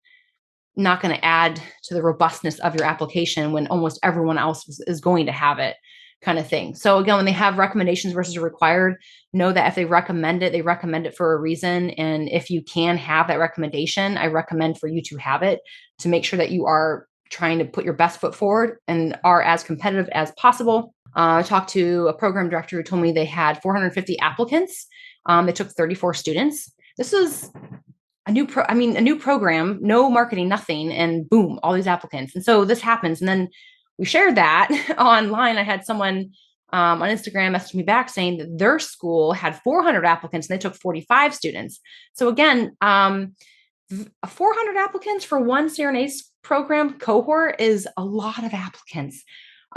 not going to add to the robustness of your application when almost everyone else is going to have it, kind of thing. So again, when they have recommendations versus required, know that if they recommend it, they recommend it for a reason. And if you can have that recommendation, I recommend for you to have it to make sure that you are trying to put your best foot forward and are as competitive as possible. I talked to a program director who told me they had 450 applicants. They took 34 students. This was a new program, no marketing, nothing, and boom, all these applicants. And so this happens. And then we shared that online. I had someone on Instagram message me back saying that their school had 400 applicants and they took 45 students. So again, 400 applicants for one CRNA program cohort is a lot of applicants.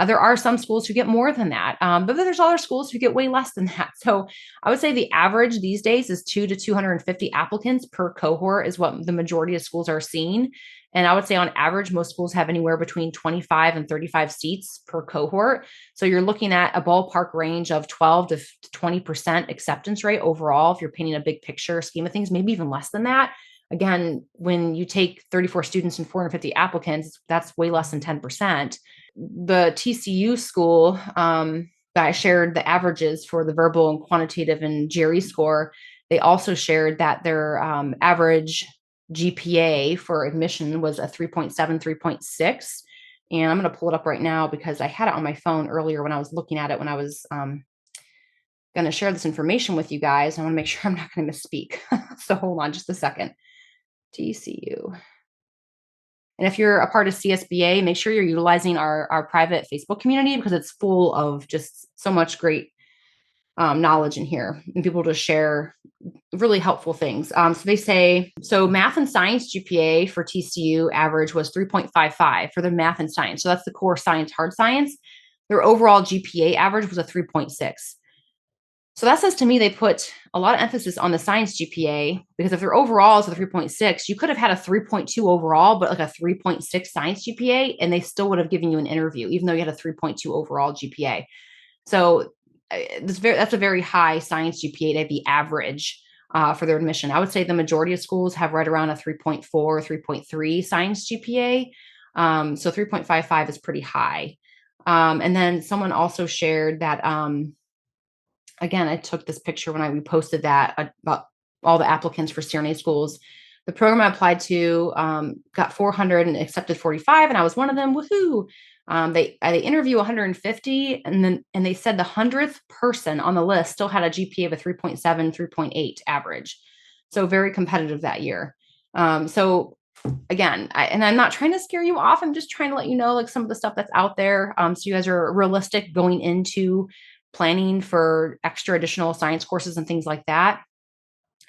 There are some schools who get more than that, but there's other schools who get way less than that. So I would say the average these days is 2 to 250 applicants per cohort is what the majority of schools are seeing. And I would say on average, most schools have anywhere between 25 and 35 seats per cohort. So you're looking at a ballpark range of 12 to 20% acceptance rate overall. If you're painting a big picture scheme of things, maybe even less than that. Again, when you take 34 students and 450 applicants, that's way less than 10%. The TCU school that I shared the averages for the verbal and quantitative and GRE score, they also shared that their average GPA for admission was a 3.7, 3.6. And I'm going to pull it up right now because I had it on my phone earlier when I was looking at it when I was going to share this information with you guys. I want to make sure I'm not going to misspeak. So hold on just a second. TCU. And if you're a part of CSBA, make sure you're utilizing our private Facebook community because it's full of just so much great knowledge in here and people to share really helpful things. So they say, so math and science GPA for TCU average was 3.55 for the math and science. So that's the core science, hard science. Their overall GPA average was a 3.6. So that says to me they put a lot of emphasis on the science GPA because if their overall is a 3.6, you could have had a 3.2 overall, but like a 3.6 science GPA, and they still would have given you an interview, even though you had a 3.2 overall GPA. So that's a very high science GPA to be average for their admission. I would say the majority of schools have right around a 3.4, 3.3 science GPA. So 3.55 is pretty high. And then someone also shared that again, I took this picture when we posted that about all the applicants for CRNA schools. The program I applied to got 400 and accepted 45, and I was one of them. Woohoo! They interview 150, and they said the 100th person on the list still had a GPA of a 3.7, 3.8 average. So very competitive that year. So again, I'm not trying to scare you off. I'm just trying to let you know like some of the stuff that's out there. So you guys are realistic going into planning for extra additional science courses and things like that.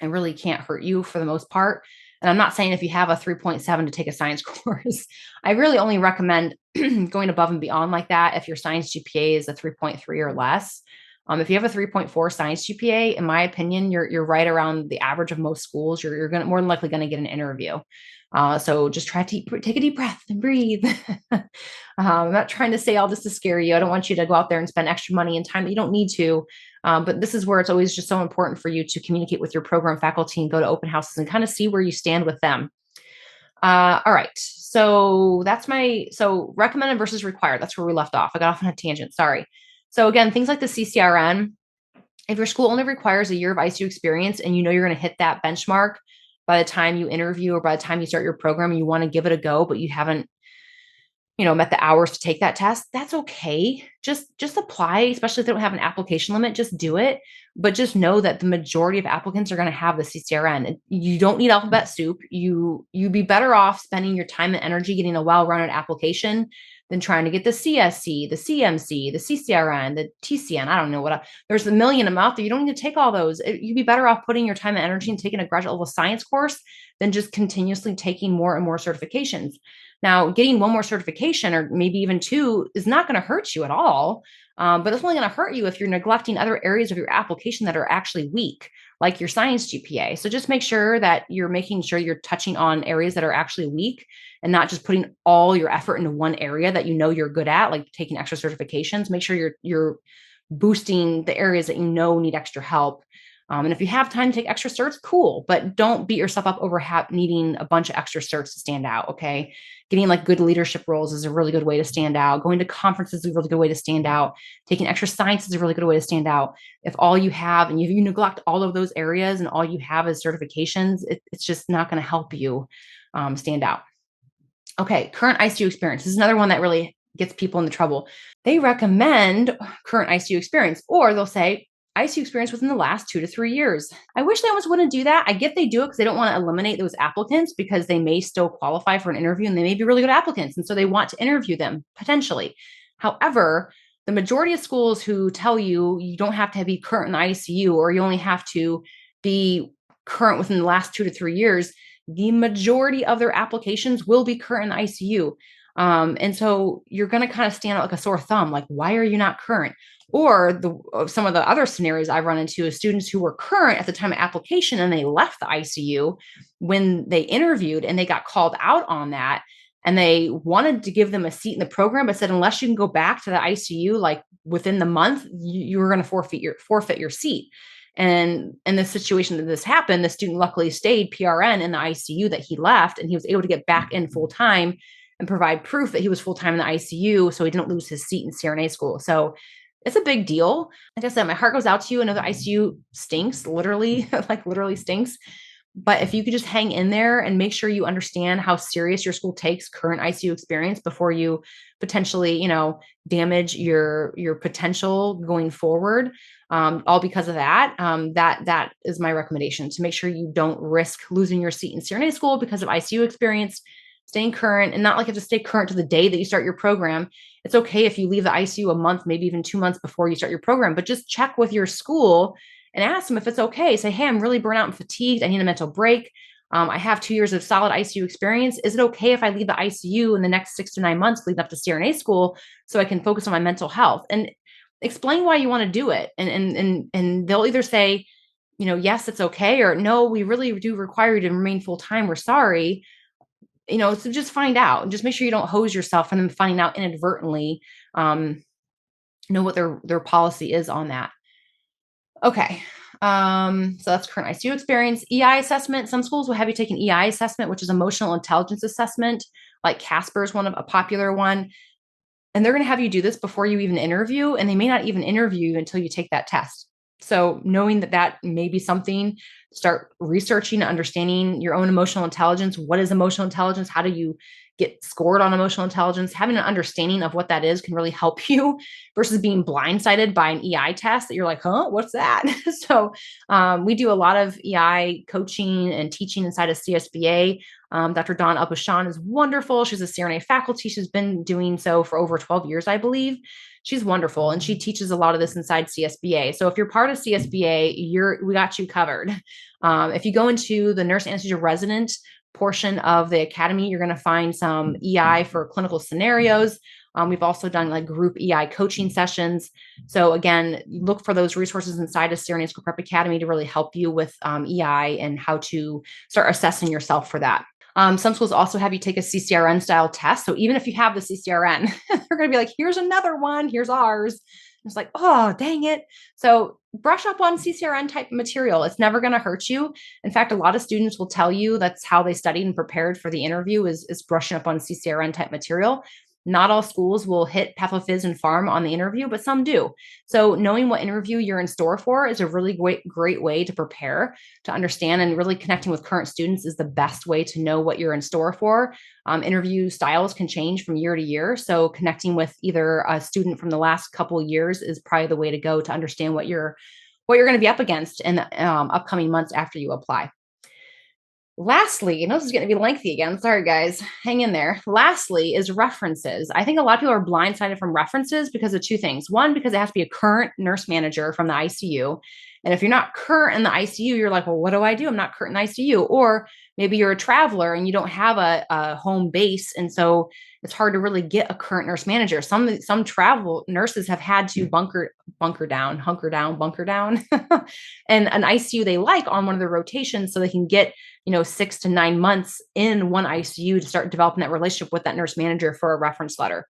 It really can't hurt you for the most part. And I'm not saying if you have a 3.7 to take a science course. I really only recommend going above and beyond like that if your science GPA is a 3.3 or less. If you have a 3.4 science GPA, in my opinion, you're right around the average of most schools. You're going to more than likely going to get an interview. So just try to take a deep breath and breathe. I'm not trying to say all this to scare you. I don't want you to go out there and spend extra money and time that you don't need to. But this is where it's always just so important for you to communicate with your program faculty and go to open houses and kind of see where you stand with them. All right. So that's so recommended versus required. That's where we left off. I got off on a tangent. Sorry. So again, things like the CCRN, if your school only requires a year of ICU experience and you know you're going to hit that benchmark by the time you interview or by the time you start your program, you want to give it a go, but you haven't, met the hours to take that test, that's okay. Just apply, especially if they don't have an application limit, just do it. But just know that the majority of applicants are going to have the CCRN. You don't need alphabet soup. You'd be better off spending your time and energy getting a well-rounded application than trying to get the CSC, the CMC, the CCRN, the TCN. I don't know there's a million of them out there. You don't need to take all those. You'd be better off putting your time and energy and taking a graduate level science course than just continuously taking more and more certifications. Now, getting one more certification or maybe even two is not going to hurt you at all, but it's only going to hurt you if you're neglecting other areas of your application that are actually weak, like your science GPA. So just make sure that you're making sure you're touching on areas that are actually weak and not just putting all your effort into one area that you know you're good at, like taking extra certifications. Make sure you're boosting the areas that you know need extra help. And if you have time to take extra certs, cool, but don't beat yourself up over needing a bunch of extra certs to stand out. Okay. Getting like good leadership roles is a really good way to stand out. Going to conferences is a really good way to stand out. Taking extra science is a really good way to stand out. If all you have and you neglect all of those areas and all you have is certifications, it's just not going to help you stand out. Okay. Current ICU experience. This is another one that really gets people into trouble. They recommend current ICU experience, or they'll say ICU experience within the last 2 to 3 years. I wish they almost wouldn't do that. I get they do it because they don't want to eliminate those applicants because they may still qualify for an interview and they may be really good applicants. And so they want to interview them potentially. However, the majority of schools who tell you you don't have to be current in the ICU or you only have to be current within the last 2 to 3 years, the majority of their applications will be current in the ICU. And so you're going to kind of stand out like a sore thumb. Like, why are you not current? Or some of the other scenarios I've run into is students who were current at the time of application and they left the ICU when they interviewed and they got called out on that. And they wanted to give them a seat in the program, but said, unless you can go back to the ICU, like within the month, you were going to forfeit your seat. And in the situation that this happened, the student luckily stayed PRN in the ICU that he left, and he was able to get back in full time and provide proof that he was full time in the ICU, so he didn't lose his seat in CRNA school. So it's a big deal. Like I said, my heart goes out to you. I know the ICU stinks, literally, like literally stinks. But if you could just hang in there and make sure you understand how serious your school takes current ICU experience before you potentially, damage your potential going forward, all because of that. That is my recommendation, to make sure you don't risk losing your seat in CRNA school because of ICU experience. Staying current, and not like you have to stay current to the day that you start your program. It's okay if you leave the ICU a month, maybe even 2 months before you start your program, but just check with your school and ask them if it's okay. Say, hey, I'm really burnt out and fatigued. I need a mental break. I have 2 years of solid ICU experience. Is it okay if I leave the ICU in the next 6 to 9 months leading up to CRNA school so I can focus on my mental health? And explain why you want to do it. And they'll either say, yes, it's okay, or no, we really do require you to remain full time. We're sorry. So just find out and just make sure you don't hose yourself from them finding out inadvertently. Know what their policy is on that. Okay. So that's current ICU experience. EI assessment. Some schools will have you take an EI assessment, which is emotional intelligence assessment. Like Casper is a popular one. And they're going to have you do this before you even interview. And they may not even interview you until you take that test. So knowing that may be something, start researching, understanding your own emotional intelligence. What is emotional intelligence? How do you get scored on emotional intelligence? Having an understanding of what that is can really help you versus being blindsided by an EI test that you're like, huh, what's that? So we do a lot of EI coaching and teaching inside of CSBA. Dr. Dawn Upashan is wonderful. She's a CRNA faculty. She's been doing so for over 12 years, I believe. She's wonderful. And she teaches a lot of this inside CSBA. So if you're part of CSBA, we got you covered. If you go into the nurse anesthesia resident portion of the academy, you're going to find some EI for clinical scenarios. We've also done like group EI coaching sessions. So again, look for those resources inside of CRNA School Prep Academy to really help you with EI and how to start assessing yourself for that. Some schools also have you take a CCRN style test. So even if you have the CCRN, they're going to be like, here's another one, here's ours. It's like, oh, dang it. So brush up on CCRN type material. It's never going to hurt you. In fact, a lot of students will tell you that's how they studied and prepared for the interview is brushing up on CCRN type material. Not all schools will hit pathophys and pharm on the interview, but some do. So knowing what interview you're in store for is a really great way to prepare, to understand, and really connecting with current students is the best way to know what you're in store for. Interview styles can change from year to year. So connecting with either a student from the last couple of years is probably the way to go to understand what you're going to be up against in the upcoming months after you apply. Lastly, this is going to be lengthy again. Sorry, guys. Hang in there. Lastly is references. I think a lot of people are blindsided from references because of two things. One, because it has to be a current nurse manager from the ICU. And if you're not current in the ICU, you're like, well, what do I do? I'm not current in the ICU. Or maybe you're a traveler and you don't have a home base. And so it's hard to really get a current nurse manager. Some travel nurses have had to hunker down, and an ICU they like on one of their rotations so they can get 6 to 9 months in one ICU to start developing that relationship with that nurse manager for a reference letter.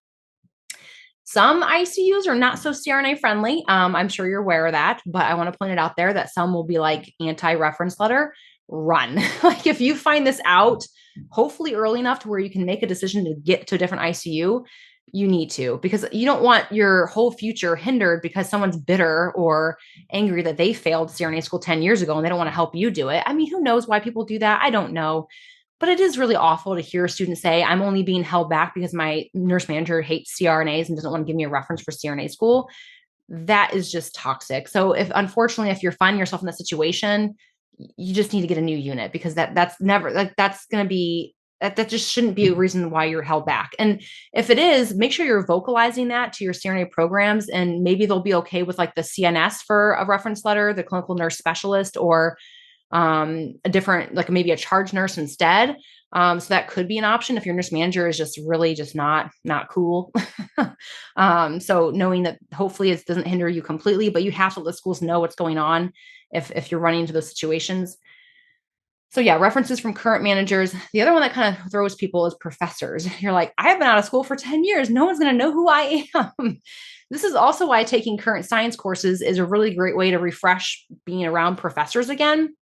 Some ICUs are not so CRNA friendly. I'm sure you're aware of that, but I want to point it out there that some will be like anti-reference letter, run. Like if you find this out, hopefully early enough to where you can make a decision to get to a different ICU, you need to, because you don't want your whole future hindered because someone's bitter or angry that they failed CRNA school 10 years ago and they don't want to help you do it. I mean, who knows why people do that? I don't know. But it is really awful to hear a student say, I'm only being held back because my nurse manager hates CRNAs and doesn't want to give me a reference for CRNA school. That is just toxic. So unfortunately, if you're finding yourself in that situation, you just need to get a new unit, because that's never like, that's going to be, that just shouldn't be a reason why you're held back. And if it is, make sure you're vocalizing that to your CRNA programs, and maybe they'll be okay with like the CNS for a reference letter, the clinical nurse specialist, or a different, like maybe a charge nurse instead. So that could be an option if your nurse manager is just really just not cool. So knowing that hopefully it doesn't hinder you completely, but you have to let the schools know what's going on if you're running into those situations. So yeah, references from current managers. The other one that kind of throws people is professors. You're like, I have been out of school for 10 years. No one's going to know who I am. This is also why taking current science courses is a really great way to refresh being around professors again.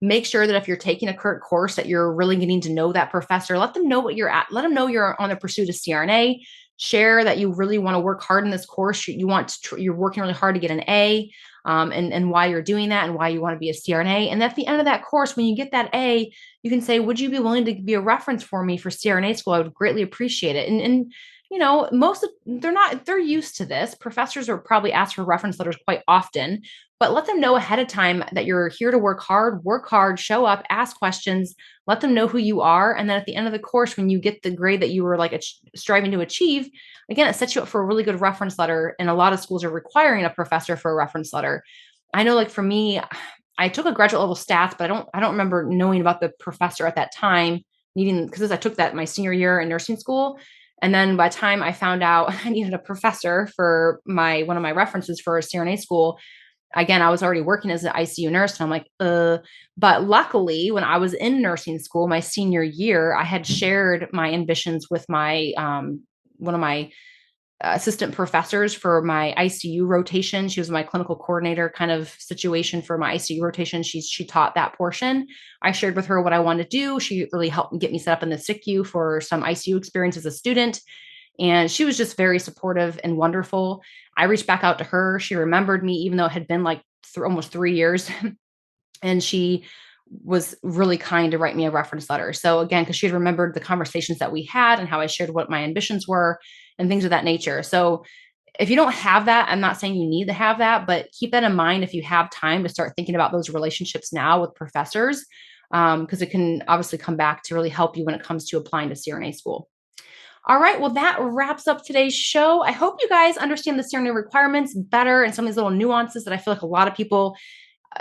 Make sure that if you're taking a current course that you're really getting to know that professor. Let them know what you're at. Let them know you're on the pursuit of CRNA. Share that you really want to work hard in this course. You're working really hard to get an A, and why you're doing that and why you want to be a CRNA. And at the end of that course, when you get that A, you can say, would you be willing to be a reference for me for CRNA school? I would greatly appreciate it. And they're used to this. Professors are probably asked for reference letters quite often, but let them know ahead of time that you're here to work hard, show up, ask questions, let them know who you are. And then at the end of the course, when you get the grade that you were like striving to achieve, again, it sets you up for a really good reference letter. And a lot of schools are requiring a professor for a reference letter. I know, like for me, I took a graduate level stats, but I don't remember knowing about the professor at that time, because I took that my senior year in nursing school. And then by the time I found out I needed a professor for one of my references for a CRNA school, again, I was already working as an ICU nurse. And I'm like, but luckily when I was in nursing school, my senior year, I had shared my ambitions with my, one of my assistant professors for my ICU rotation. She was my clinical coordinator kind of situation for my ICU rotation. She taught that portion. I shared with her what I wanted to do. She really helped get me set up in the CICU for some ICU experience as a student. And she was just very supportive and wonderful. I reached back out to her. She remembered me, even though it had been like almost 3 years. And she was really kind to write me a reference letter. So again, because she had remembered the conversations that we had and how I shared what my ambitions were and things of that nature. So if you don't have that, I'm not saying you need to have that, but keep that in mind if you have time to start thinking about those relationships now with professors, because it can obviously come back to really help you when it comes to applying to CRNA school. All right. Well, that wraps up today's show. I hope you guys understand the CRNA requirements better and some of these little nuances that I feel like a lot of people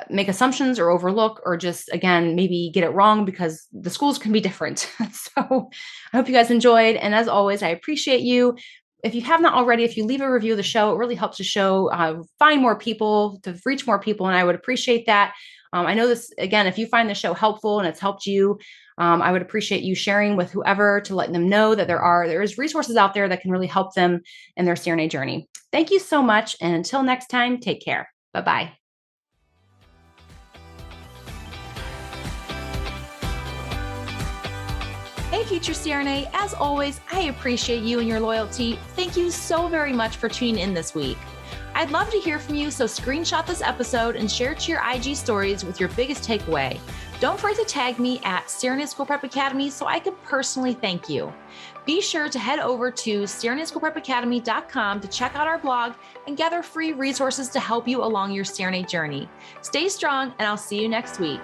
make assumptions or overlook, or just, again, maybe get it wrong because the schools can be different. So I hope you guys enjoyed. And as always, I appreciate you. If you have not already, if you leave a review of the show, it really helps the show find more people, to reach more people. And I would appreciate that. I know this, again, if you find the show helpful and it's helped you, I would appreciate you sharing with whoever to let them know that there is resources out there that can really help them in their CRNA journey. Thank you so much. And until next time, take care. Bye-bye. Hey, future CRNA, as always, I appreciate you and your loyalty. Thank you so very much for tuning in this week. I'd love to hear from you, so screenshot this episode and share it to your IG stories with your biggest takeaway. Don't forget to tag me at CRNA School Prep Academy so I can personally thank you. Be sure to head over to CRNASchoolPrepAcademy.com to check out our blog and gather free resources to help you along your CRNA journey. Stay strong, and I'll see you next week.